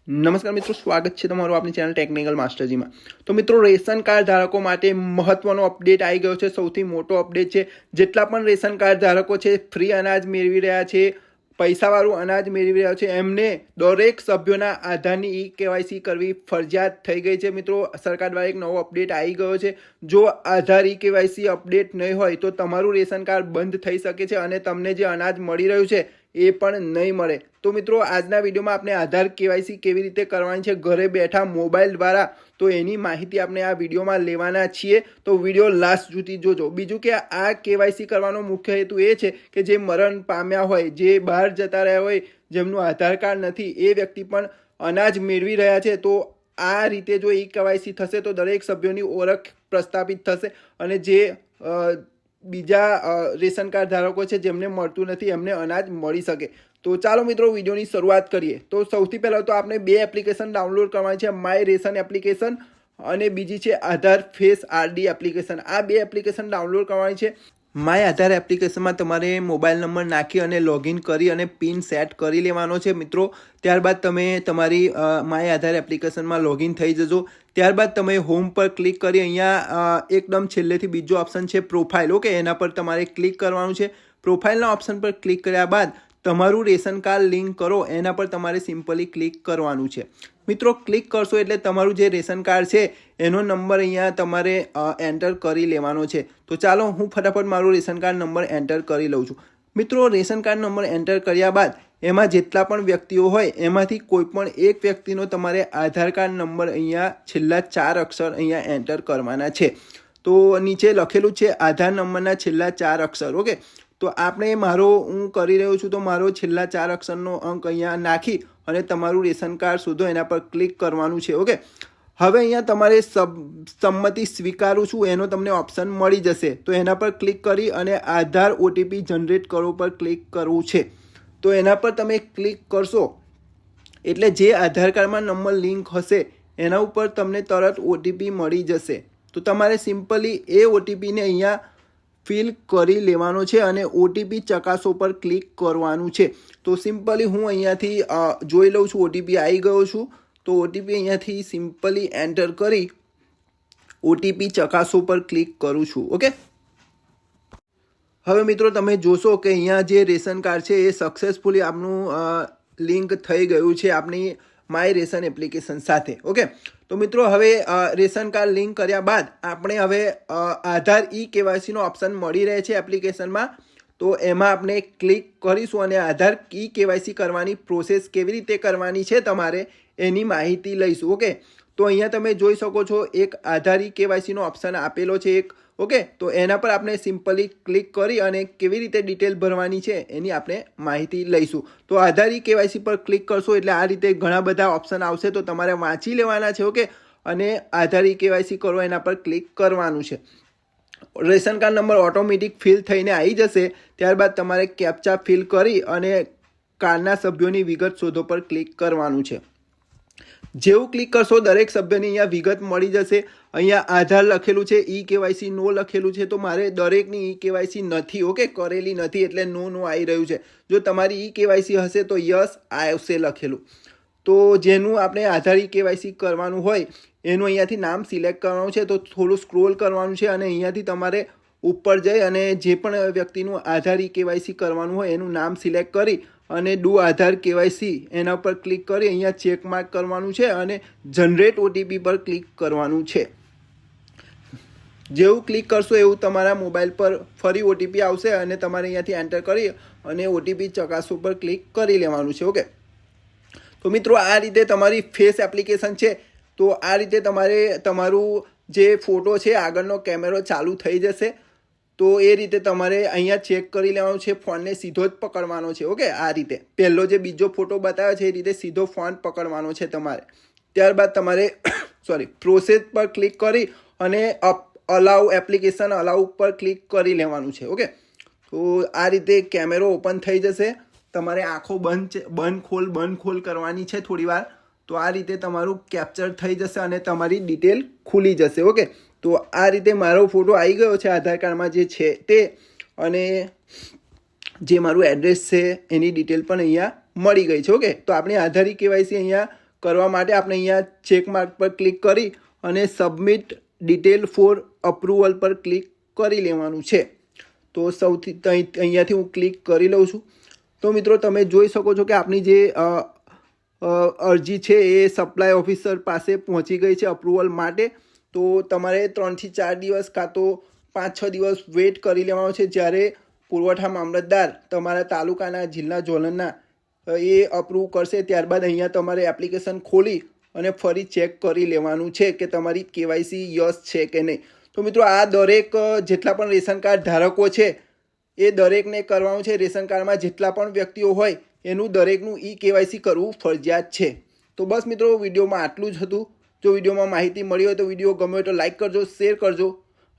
નમસ્કાર મિત્રો, સ્વાગત છે તમારું આપણી ચેનલ ટેકનિકલ માસ્ટરજીમાં। તો મિત્રો, રેશન કાર્ડ ધારકો માટે મહત્વનો અપડેટ આવી ગયો છે। સૌથી મોટો અપડેટ છે। જેટલા પણ રેશન કાર્ડ ધારકો છે, ફ્રી અનાજ મેળવી રહ્યા છે, પૈસાવાળું અનાજ મેળવી રહ્યા છે, એમને દરેક સભ્યોના આધારની ઈ-કેવાયસી કરવી ફરજિયાત થઈ ગઈ છે। મિત્રો, સરકાર દ્વારા એક નવો અપડેટ આવી ગયો છે। જો આધાર ઈ-કેવાયસી અપડેટ નહીં હોય તો તમારું રેશન કાર્ડ બંધ થઈ શકે છે અને તમને જે અનાજ મળી રહ્યું છે એ પણ નહીં મળે। તો મિત્રો, આજના વિડીયોમાં આપણે આધાર કેવાયસી કેવી રીતે કરવાની છે ઘરે બેઠા મોબાઈલ દ્વારા, તો એની માહિતી આપણે આ વિડીયોમાં લેવાના છીએ। તો વિડીયો લાસ્ટ સુધી જોજો। બીજું કે આ કેવાયસી કરવાનો મુખ્ય હેતુ એ છે કે જે મરણ પામ્યા હોય, જે બહાર જતા રહ્યા હોય, જેમનું આધાર કાર્ડ નથી, એ વ્યક્તિ પણ અનાજ મેળવી રહ્યા છે। તો આ રીતે જો ઈ કેવાયસી થશે તો દરેક સભ્યોની ઓળખ પ્રસ્થાપિત થશે અને જે બીજા રેશન કાર્ડ ધારકો છે જેમને મળતું નથી એમને અનાજ મળી શકે। તો ચાલો મિત્રો, વિડીયોની શરૂઆત કરીએ। તો સૌથી પહેલાં તો આપણે બે એપ્લિકેશન ડાઉનલોડ કરવાની છે, માય રેશન એપ્લિકેશન અને બીજી છે આધાર ફેસ આરડી એપ્લિકેશન। આ બે એપ્લિકેશન ડાઉનલોડ કરવાની છે। માય આધાર એપ્લિકેશનમાં તમારે મોબાઈલ નંબર નાખી અને લોગિન કરી અને પિન સેટ કરી લેવાનો છે મિત્રો। ત્યારબાદ તમે તમારી માય આધાર એપ્લિકેશનમાં લોગિન થઈ જજો। ત્યારબાદ તમે હોમ પર ક્લિક કરી અહીંયા એકદમ છેલ્લેથી બીજો ઓપ્શન છે પ્રોફાઇલ, ઓકે, એના પર તમારે ક્લિક કરવાનું છે। પ્રોફાઇલના ઓપ્શન પર ક્લિક કર્યા બાદ તમારું રેશન કાર્ડ લિંક કરો એના પર તમારે સિમ્પલી ક્લિક કરવાનું છે મિત્રો। ક્લિક કરશો એટલે તમારું જે રેશન કાર્ડ છે એનો નંબર અહીંયા તમારે એન્ટર કરી લેવાનો છે। તો ચાલો હું ફટાફટ મારું રેશન કાર્ડ નંબર એન્ટર કરી લઉં છું મિત્રો। રેશન કાર્ડ નંબર એન્ટર કર્યા બાદ એમાં જેટલા પણ વ્યક્તિઓ હોય એમાંથી કોઈ પણ એક વ્યક્તિનો તમારે આધાર કાર્ડ નંબર અહીંયા છેલ્લા 4 અક્ષર અહીંયા એન્ટર કરવાના છે। તો નીચે લખેલું છે આધાર નંબરના છેલ્લા 4 અક્ષર, ઓકે। તો આપણે હું કરી રહ્યો છું, તો મારો છેલ્લા 4 અક્ષરનો અંક અહીંયા નાખી અને તમારું રેશન કાર્ડ શોધો એના પર ક્લિક કરવાનું છે, ઓકે। હવે અહીંયા તમારે સંમતિ સ્વીકારું છું એનો તમને ઓપ્શન મળી જશે, તો એના પર ક્લિક કરી અને આધાર ઓટીપી જનરેટ કરો પર ક્લિક કરવું છે। તો એના પર તમે ક્લિક કરશો એટલે જે આધાર કાર્ડમાં નંબર લિંક હશે એના ઉપર તમને તરત ઓટીપી મળી જશે। તો તમારે સિમ્પલી એ ઓટીપીને અહીંયા ફિલ કરી લેવાનો છે અને ઓટીપી ચકાસો પર ક્લિક કરવાનું છે। તો સિમ્પલી હું અહીંયાથી જોઈ લઉં છું, ઓટીપી આવી ગયો છું, તો ઓટીપી અહીંયાથી સિમ્પલી એન્ટર કરી ઓટીપી ચકાસો પર ક્લિક કરું છું, ઓકે। હવે મિત્રો, તમે જોશો કે અહીંયા જે રેશન કાર્ડ છે એ સક્સેસફુલી આપનું લિંક થઈ ગયું છે આપણી માય રેશન એપ્લિકેશન સાથે, ઓકે। તો મિત્રો, હવે રેશન કાર્ડ લિંક કર્યા બાદ આપણે હવે આધાર ઈ કેવાયસીનો ઓપ્શન મળી રહે છે એપ્લિકેશનમાં, તો એમાં આપણે ક્લિક કરીશું અને આધાર ઈ કેવાયસી કરવાની પ્રોસેસ કેવી રીતે કરવાની છે તમારે એની માહિતી લઈશું, ઓકે। તો અહીંયા તમે જોઈ શકો છો એક આધાર ઈ કેવાયસીનો ઓપ્શન આપેલો છે એક, ઓકે। તો એના પર આપણે સિમ્પલી ક્લિક કરી અને કેવી રીતે ડિટેલ ભરવાની છે એની આપણે માહિતી લઈશું। તો આધાર ઈ કેવાયસી પર ક્લિક કરશો એટલે આ રીતે ઘણા બધા ઓપ્શન આવશે, તો તમારે વાંચી લેવાના છે, ઓકે। અને આધાર ઈ કેવાયસી કરો એના પર ક્લિક કરવાનું છે। Ration card number automatic fill થઈને આવી જશે। ત્યારબાદ તમારે કેપ્ચા ફિલ કરી અને કાર્ડના સભ્યોની વિગત શોધો પર ક્લિક કરવાનું છે। જેવું ક્લિક કરશો દરેક સભ્યની અહીંયા વિગત મળી જશે। અહીંયા આધાર લખેલું છે, ઈ કેવાયસી નો લખેલું છે, તો મારે દરેકની ઈ કેવાયસી નથી, ઓકે, કરેલી નથી એટલે નો આવી રહ્યું છે। જો તમારી ઈ કેવાયસી હશે તો યસ આવશે લખેલું। તો જેનું આપણે આધાર ઈ કેવાયસી કરવાનું હોય એનું અહીંયાથી નામ સિલેક્ટ કરવાનું છે, તો થોડું સ્ક્રોલ કરવાનું છે અને અહીંયાથી તમારે ઉપર જઈ અને જે પણ વ્યક્તિનું આધાર ઈ કેવાયસી કરવાનું હોય એનું નામ સિલેક્ટ કરી અને ડુ આધાર કેવાયસી એના પર ક્લિક કરી અહીંયા ચેક માર્ક કરવાનું છે અને જનરેટ ઓટીપી પર ક્લિક કરવાનું છે। જેવું ક્લિક કરશો એવું તમારા મોબાઈલ પર ફરી ઓટીપી આવશે અને તમારે અહીંયાથી એન્ટર કરી અને ઓટીપી ચકાસો પર ક્લિક કરી લેવાનું છે, ઓકે। તો મિત્રો, આ રીતે તમારી ફેસ એપ્લિકેશન છે, તો આ રીતે તમારે તમારું જે ફોટો છે આગળનો કેમેરો ચાલુ થઈ જશે। તો એ રીતે તમારે અહીંયા ચેક કરી લેવાનું છે, ફોનને સીધો જ પકડવાનો છે, ઓકે। આ રીતે પહેલો જે બીજો ફોટો બતાવ્યો છે એ રીતે સીધો ફોન પકડવાનો છે તમારે। ત્યારબાદ તમારે પ્રોસેસ પર ક્લિક કરી અને અલાઉ એપ્લિકેશન અલાઉ પર ક્લિક કરી લેવાનું છે, ઓકે। તો આ રીતે કેમેરો ઓપન થઈ જશે। તમારે આંખો બંધ ખોલ કરવાની છે થોડી વાર, તો આ રીતે તમારું કેપ્ચર થઈ જશે અને તમારી ડિટેલ ખુલી જશે, ઓકે। તો આ રીતે મારો ફોટો આવી ગયો છે આધાર કાર્ડમાં જે છે તે, અને જે મારું એડ્રેસ છે એની ડિટેલ પણ અહીંયા મળી ગઈ છે, ઓકે। તો આપણે આધાર ઈ કેવાયસી અહીંયા કરવા માટે આપણે અહીંયા ચેક માર્ક પર ક્લિક કરી અને સબમિટ ડિટેલ ફોર અપ્રુવલ પર ક્લિક કરી લેવાનું છે. તો સૌથી અહીંયાથી હું ક્લિક કરી લઉં છું. તો મિત્રો તમે જોઈ શકો છો કે આપણી જે અરજી છે એ સપ્લાય ઓફિસર પાસે પહોંચી ગઈ છે અપ્રુવલ માટે. તો તમારે 3 થી 4 દિવસ કાં તો 5-6 દિવસ વેઇટ કરી લેવાનો છે, જ્યારે પુરવઠા મામલતદાર તમારા તાલુકાના જિલ્લા ઝોનના એ અપ્રૂવ કરશે. ત્યારબાદ અહીંયા તમારે એપ્લિકેશન ખોલી અને ફરી ચેક કરી લેવાનું છે કે તમારી KYC યસ છે કે નહીં. તો મિત્રો આ દરેક જેટલા પણ રેશન કાર્ડ ધારકો છે એ દરેકને કરવાનું છે. રેશન કાર્ડમાં જેટલા પણ વ્યક્તિઓ હોય એનું દરેકનું KYC કરવું ફરજિયાત છે. તો બસ મિત્રો વિડીયોમાં આટલું જ હતું. જો વિડીયોમાં માહિતી મળી હોય તો વિડીયો ગમ્યો હોય તો લાઇક કરજો, શેર કરજો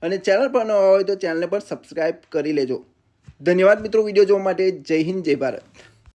અને ચેનલ પર નવા હોય તો ચેનલને પણ સબસ્ક્રાઈબ કરી લેજો. ધન્યવાદ મિત્રો વિડીયો જોવા માટે. જય હિન્દ, જય ભારત.